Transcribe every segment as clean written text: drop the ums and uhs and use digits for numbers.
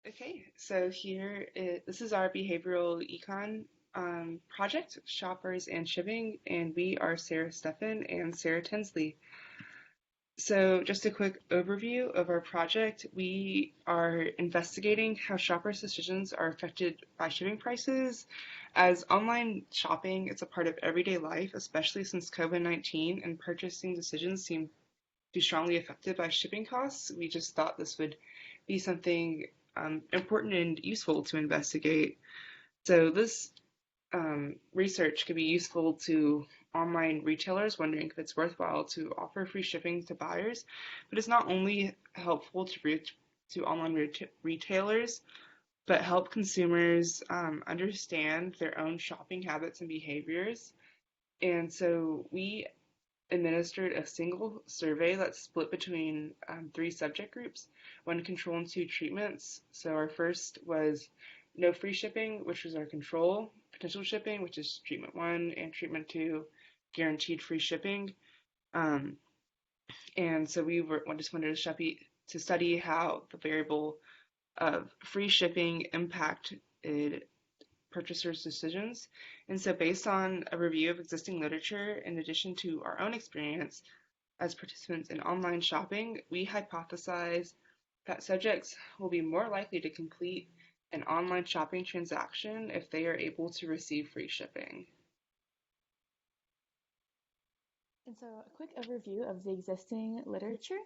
Okay, so this is our behavioral econ project, shoppers and shipping, and we are Sarah Stefan and Sarah Tinsley. So just a quick overview of our project. We are investigating how shoppers' decisions are affected by shipping prices. As online shopping, it's a part of everyday life, especially since COVID-19 and purchasing decisions seem to be strongly affected by shipping costs. We just thought this would be something important and useful to investigate. So this research could be useful to online retailers wondering if it's worthwhile to offer free shipping to buyers, but it's not only helpful to online retailers, but help consumers understand their own shopping habits and behaviors. And so we administered a single survey that's split between three subject groups, one control and two treatments. So our first was no free shipping, which was our control, potential shipping, which is treatment one, and treatment two, guaranteed free shipping. Um, and so just wanted to study how the variable of free shipping impacted purchasers' decisions. And so, based on a review of existing literature, in addition to our own experience as participants in online shopping, we hypothesize that subjects will be more likely to complete an online shopping transaction if they are able to receive free shipping. And so, a quick overview of the existing literature.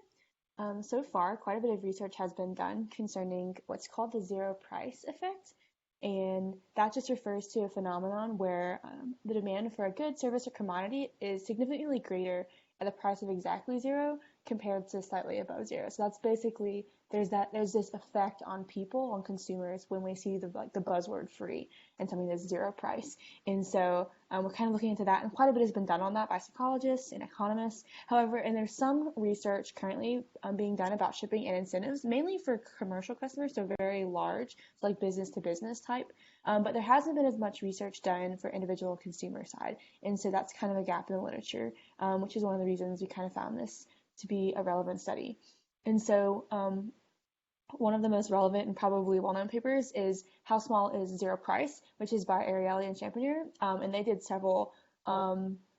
So far, quite a bit of research has been done concerning what's called the zero price effect. And that just refers to a phenomenon where the demand for a good, service, or commodity is significantly greater at a price of exactly zero compared to slightly above zero. So that's basically there's this effect on people, on consumers, when we see the buzzword free and something that's zero price. And so we're kind of looking into that, and quite a bit has been done on that by psychologists and economists. However, and there's some research currently being done about shipping and incentives, mainly for commercial customers, so very large, so like business to business type. But there hasn't been as much research done for individual consumer side, and so that's kind of a gap in the literature, which is one of the reasons we kind of found this to be a relevant study. And so one of the most relevant and probably well-known papers is How Small is Zero Price, which is by Ariely and Champagner, and they did several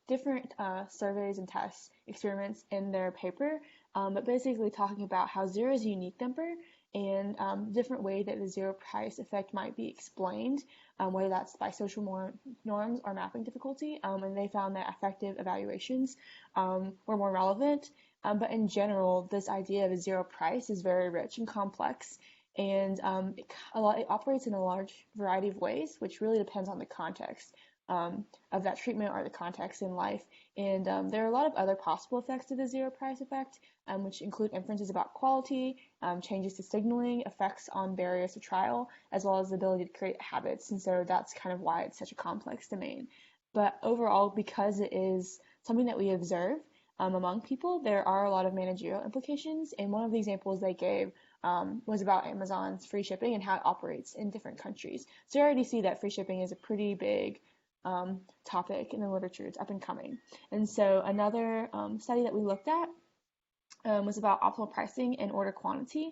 different surveys and tests, experiments in their paper, but basically talking about how zero is a unique number and different way that the zero price effect might be explained, whether that's by social norms or mapping difficulty, and they found that effective evaluations were more relevant. But in general, this idea of a zero price is very rich and complex, and it operates in a large variety of ways, which really depends on the context of that treatment or the context in life. And there are a lot of other possible effects to the zero price effect, which include inferences about quality, changes to signaling, effects on barriers to trial, as well as the ability to create habits. And so that's kind of why it's such a complex domain. But overall, because it is something that we observe, among people, there are a lot of managerial implications. And one of the examples they gave was about Amazon's free shipping and how it operates in different countries. So you already see that free shipping is a pretty big topic in the literature. It's up and coming. And so another study that we looked at was about optimal pricing and order quantity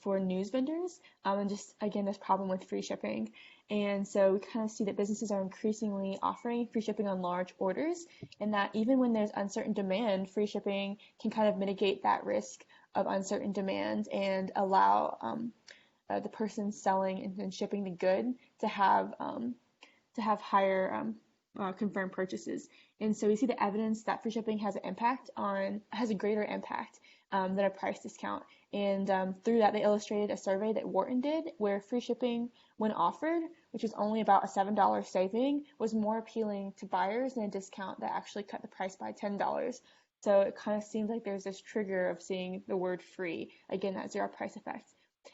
for news vendors, and just again this problem with free shipping. And so we kind of see that businesses are increasingly offering free shipping on large orders, and that even when there's uncertain demand, free shipping can kind of mitigate that risk of uncertain demand and allow the person selling and shipping the good to have higher confirmed purchases. And so we see the evidence that free shipping has a greater impact than a price discount. And through that, they illustrated a survey that Wharton did where free shipping, when offered, which is only about a $7 saving, was more appealing to buyers than a discount that actually cut the price by $10. So it kind of seems like there's this trigger of seeing the word free, again, that zero price effect.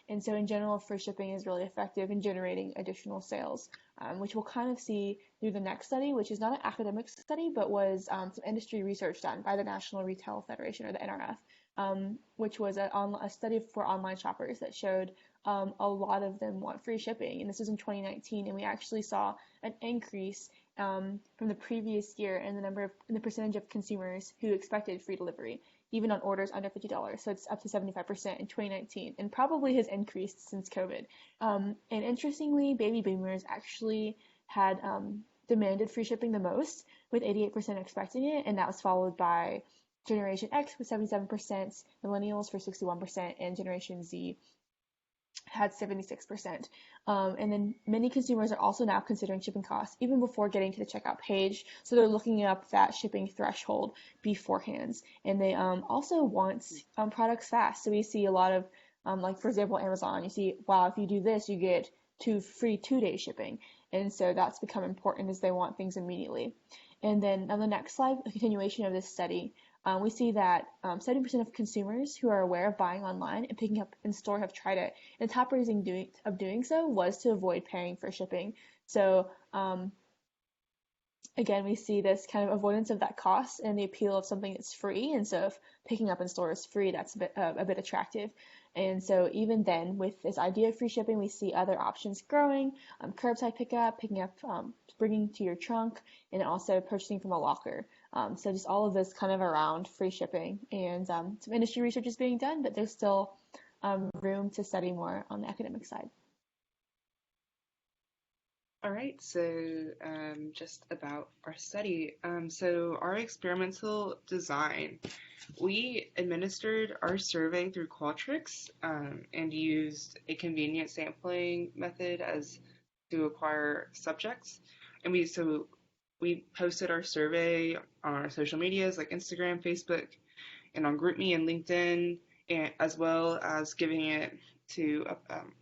And so in general, free shipping is really effective in generating additional sales, which we'll kind of see through the next study, which is not an academic study, but was some industry research done by the National Retail Federation, or the NRF, which was a study for online shoppers that showed a lot of them want free shipping. And this was in 2019, and we actually saw an increase from the previous year in the percentage of consumers who expected free delivery. even on orders under $50. So it's up to 75% in 2019, and probably has increased since COVID. And interestingly, baby boomers actually had demanded free shipping the most, with 88% expecting it, and that was followed by Generation X with 77%, Millennials for 61%, and Generation Z had 76%. And then many consumers are also now considering shipping costs even before getting to the checkout page. So they're looking up that shipping threshold beforehand. And they also want products fast. So we see a lot of, like for example, Amazon, you see, wow, if you do this, you get free 2-day shipping. And so that's become important as they want things immediately. And then on the next slide, a continuation of this study, we see that 70% of consumers who are aware of buying online and picking up in store have tried it. And the top reason of doing so was to avoid paying for shipping. So again, we see this kind of avoidance of that cost and the appeal of something that's free. And so if picking up in store is free, that's a bit attractive. And so even then, with this idea of free shipping, we see other options growing, curbside pickup, picking up, bringing to your trunk, and also purchasing from a locker. So just all of this kind of around free shipping, and some industry research is being done, but there's still room to study more on the academic side. All right, so just about our study. So our experimental design, we administered our survey through Qualtrics and used a convenient sampling method as to acquire subjects. And we posted our survey on our social medias like Instagram, Facebook, and on GroupMe and LinkedIn, and as well as giving it to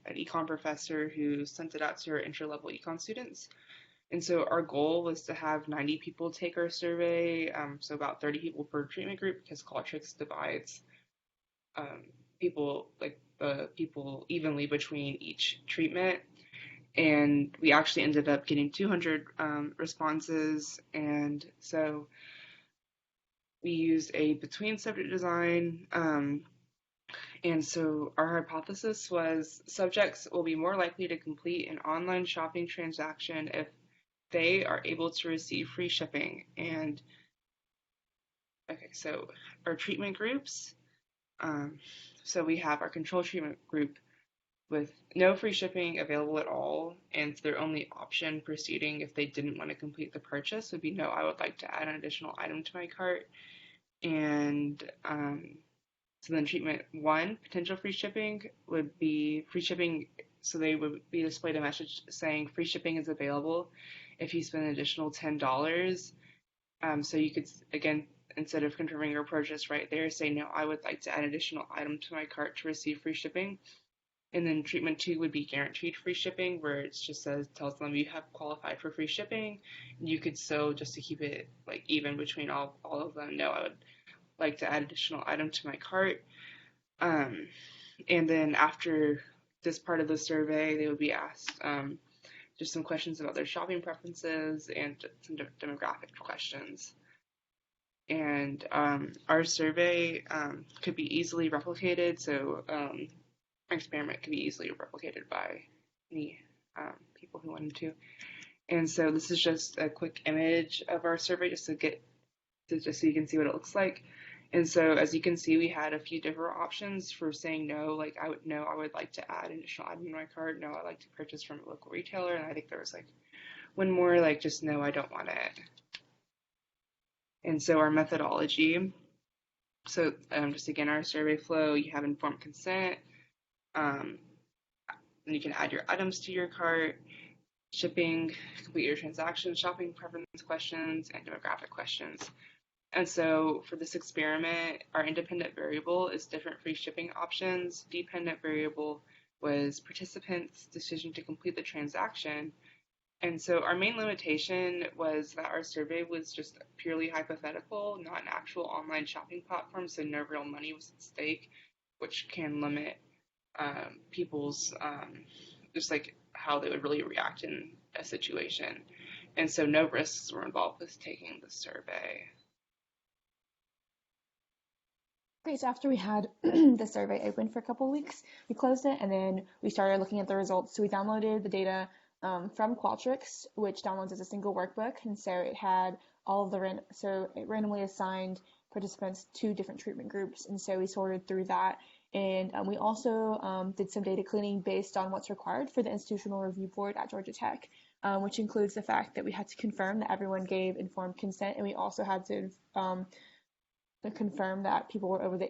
an econ professor who sent it out to her entry-level econ students. And so our goal was to have 90 people take our survey, so about 30 people per treatment group, because Qualtrics divides people evenly between each treatment. And we actually ended up getting 200 responses, and so we used a between subject design. And so our hypothesis was subjects will be more likely to complete an online shopping transaction if they are able to receive free shipping. And okay, so our treatment groups. So we have our control treatment group with no free shipping available at all, and their only option proceeding if they didn't want to complete the purchase would be no, I would like to add an additional item to my cart. And so then treatment 1, potential free shipping, would be free shipping, so they would be displayed a message saying free shipping is available if you spend an additional $10. So you could, again, instead of confirming your purchase right there, say, no, I would like to add an additional item to my cart to receive free shipping. And then treatment 2 would be guaranteed free shipping, where it just tells them you have qualified for free shipping. You could still, just to keep it like even between all of them, no, I would like to add additional item to my cart. And then after this part of the survey, they would be asked just some questions about their shopping preferences and some demographic questions. And our survey could be easily replicated, so our experiment could be easily replicated by any people who wanted to. And so this is just a quick image of our survey just so you can see what it looks like. And so as you can see, we had a few different options for saying no, like I would like to add an additional item in my cart. No, I'd like to purchase from a local retailer. And I think there was like one more, like just no, I don't want it. And so our methodology, so just again, our survey flow, you have informed consent, and you can add your items to your cart, shipping, complete your transaction, shopping preference questions, and demographic questions. And so for this experiment, our independent variable is different free shipping options. Dependent variable was participants' decision to complete the transaction. And so our main limitation was that our survey was just purely hypothetical, not an actual online shopping platform, so no real money was at stake, which can limit people's just like how they would really react in a situation. And so no risks were involved with taking the survey. Great. So after we had the survey open for a couple of weeks, we closed it and then we started looking at the results. So we downloaded the data from Qualtrics, which downloads as a single workbook, and so it had all of the so it randomly assigned participants to different treatment groups. And so we sorted through that. And we also did some data cleaning based on what's required for the Institutional Review Board at Georgia Tech, which includes the fact that we had to confirm that everyone gave informed consent, and we also had to confirm that people were over the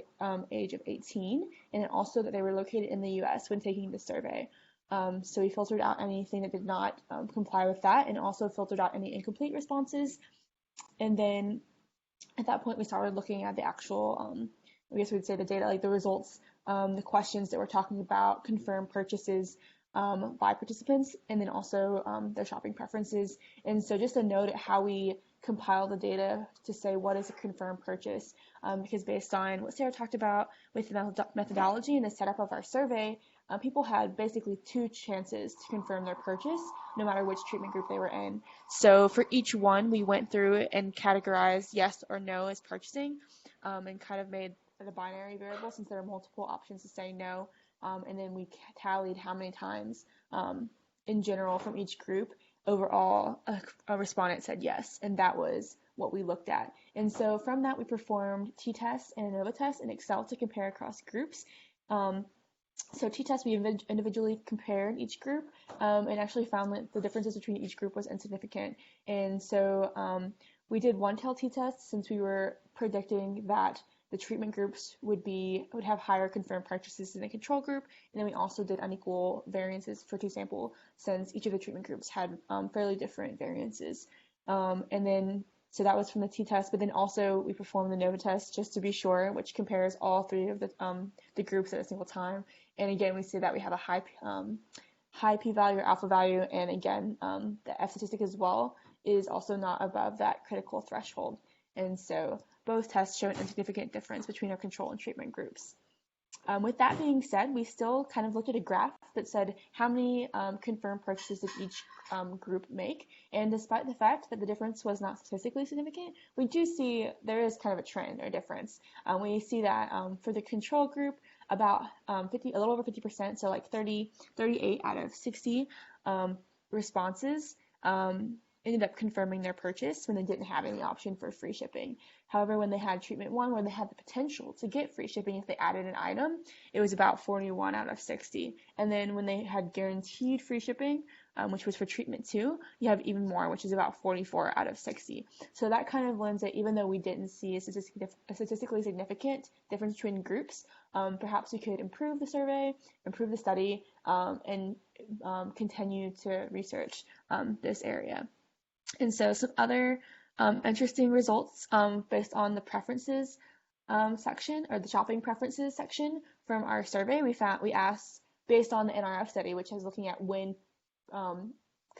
age of 18, and also that they were located in the U.S. when taking the survey. So we filtered out anything that did not comply with that, and also filtered out any incomplete responses. And then at that point, we started looking at the actual, I guess we'd say the data, like the results, the questions that we're talking about, confirmed purchases by participants, and then also their shopping preferences. And so just a note at how we compile the data to say what is a confirmed purchase, because based on what Sara talked about with the methodology and the setup of our survey, people had basically 2 chances to confirm their purchase, no matter which treatment group they were in. So for each one, we went through and categorized yes or no as purchasing, and kind of made the binary variable since there are multiple options to say no, and then we tallied how many times in general from each group overall a respondent said yes, and that was what we looked at. And so from that, we performed t-tests and ANOVA tests in Excel to compare across groups. So t-tests, we individually compared each group and actually found that the differences between each group was insignificant. And so we did one-tailed t-test since we were predicting that the treatment groups would have higher confirmed purchases than the control group, and then we also did unequal variances for 2 sample since each of the treatment groups had fairly different variances. And then so that was from the t-test, but then also we performed the ANOVA test just to be sure, which compares all 3 of the groups at a single time. And again, we see that we have a high p-value or alpha value, and again, the F statistic as well is also not above that critical threshold. And so both tests show an insignificant difference between our control and treatment groups. With that being said, we still kind of looked at a graph that said how many confirmed purchases did each group make. And despite the fact that the difference was not statistically significant, we do see there is kind of a trend or difference. We see that for the control group, about a little over 50%, so like 38 out of 60 responses ended up confirming their purchase when they didn't have any option for free shipping. However, when they had treatment 1, where they had the potential to get free shipping if they added an item, it was about 41 out of 60. And then when they had guaranteed free shipping, which was for treatment 2, you have even more, which is about 44 out of 60. So that kind of lends it, even though we didn't see a statistically significant difference between groups, perhaps we could improve the survey, improve the study, and continue to research this area. And so some other interesting results based on the preferences section, or the shopping preferences section from our survey. We asked, based on the NRF study, which is looking at when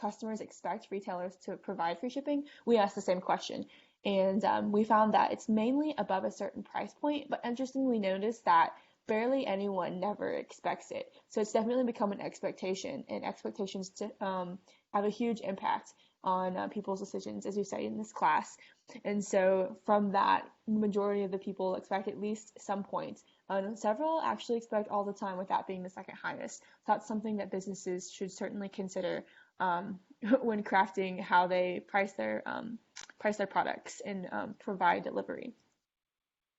customers expect retailers to provide free shipping, we asked the same question. And we found that it's mainly above a certain price point, but interestingly, we noticed that barely anyone never expects it. So it's definitely become an expectation, and expectations have a huge impact on people's decisions, as we studied in this class. And so from that, the majority of the people expect at least some point. Several actually expect all the time, with that being the second highest. So that's something that businesses should certainly consider when crafting how they price their products and provide delivery.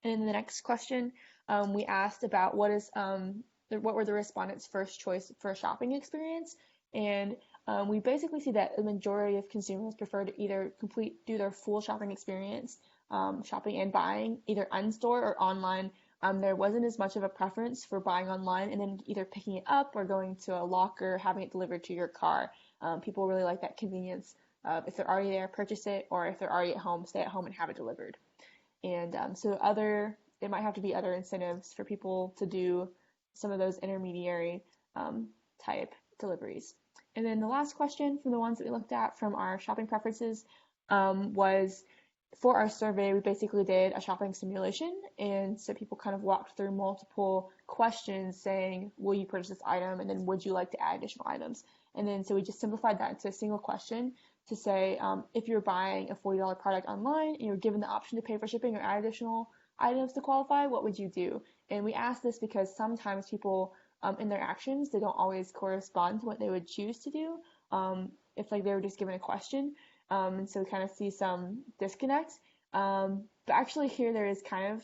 And in the next question, we asked about what were the respondents' first choice for a shopping experience, and we basically see that the majority of consumers prefer to either do their full shopping experience, shopping and buying, either in-store or online. There wasn't as much of a preference for buying online and then either picking it up or going to a locker, having it delivered to your car. People really like that convenience of, if they're already there, purchase it, or if they're already at home, stay at home and have it delivered. And so there might have to be other incentives for people to do some of those intermediary type deliveries. And then the last question from the ones that we looked at from our shopping preferences was, for our survey, we basically did a shopping simulation. And so people kind of walked through multiple questions saying, will you purchase this item? And then would you like to add additional items? And then so we just simplified that into a single question to say, if you're buying a $40 product online and you're given the option to pay for shipping or add additional items to qualify, what would you do? And we asked this because sometimes people in their actions, they don't always correspond to what they would choose to do if like they were just given a question. And so we kind of see some disconnect. But actually here there is kind of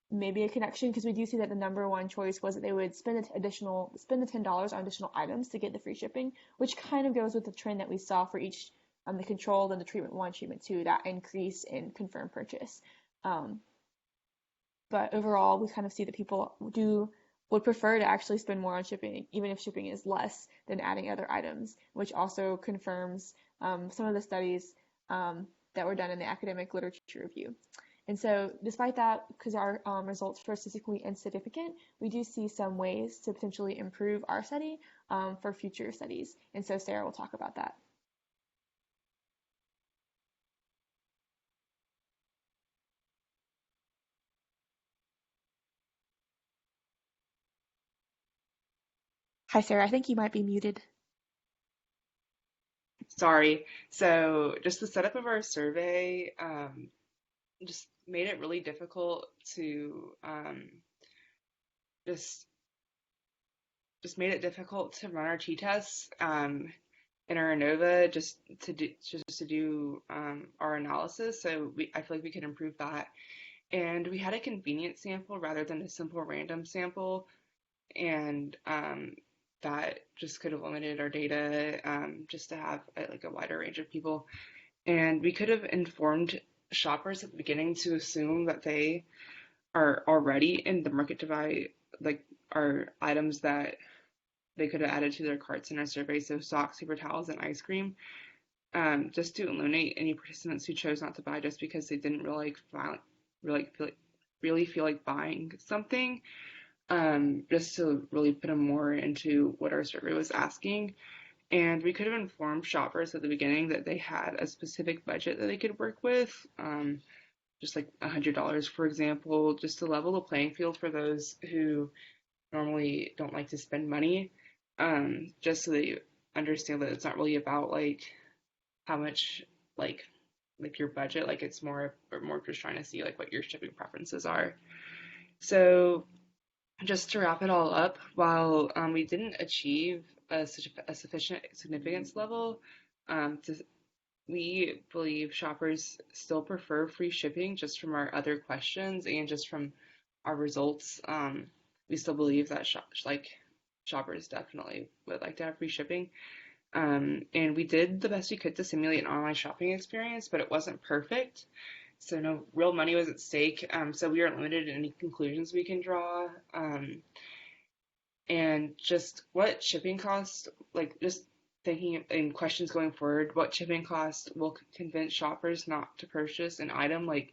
maybe a connection because we do see that the number one choice was that they would spend the $10 on additional items to get the free shipping, which kind of goes with the trend that we saw for each the control and the treatment one, treatment two, that increase in confirmed purchase. Um, but overall, we kind of see that people do would prefer to actually spend more on shipping, even if shipping is less than adding other items, which also confirms some of the studies that were done in the academic literature review. And so, despite that, because our results were statistically insignificant, we do see some ways to potentially improve our study for future studies. And so, Sarah will talk about that. Hi, Sarah. I think you might be muted. Sorry. So just the setup of our survey just made it really difficult to just just made it difficult to run our t-tests in our ANOVA just to do our analysis. So I feel like we could improve that. And we had a convenient sample rather than a simple random sample, and that just could have limited our data just to have like a wider range of people. And we could have informed shoppers at the beginning to assume that they are already in the market to buy like our items that they could have added to their carts in our survey, so socks, paper towels, and ice cream, just to eliminate any participants who chose not to buy just because they didn't really feel like buying something, just to really put them more into what our survey was asking. And we could have informed shoppers at the beginning that they had a specific budget that they could work with, just like $100, for example, just to level the playing field for those who normally don't like to spend money, just so they understand that it's not really about like how much like your budget, like it's more just trying to see like what your shipping preferences are. So just to wrap it all up, while we didn't achieve a sufficient significance level, to, we believe shoppers still prefer free shipping just from our other questions and just from our results. We still believe that shoppers definitely would like to have free shipping. And we did the best we could to simulate an online shopping experience, but it wasn't perfect. So no real money was at stake. So we are limited in any conclusions we can draw. And just what shipping costs, like just thinking in questions going forward, what shipping costs will convince shoppers not to purchase an item like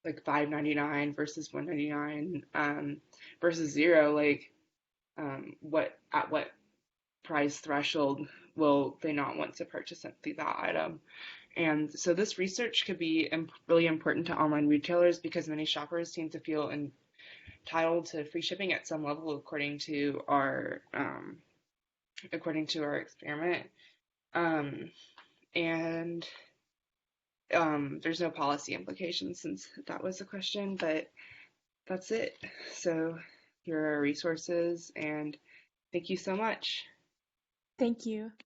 $5.99 versus $1.99 versus zero, like what price threshold will they not want to purchase that item. And so this research could be really important to online retailers because many shoppers seem to feel entitled to free shipping at some level according to our experiment. Um, and there's no policy implications since that was the question, but that's it. So here are our resources, and thank you so much. Thank you.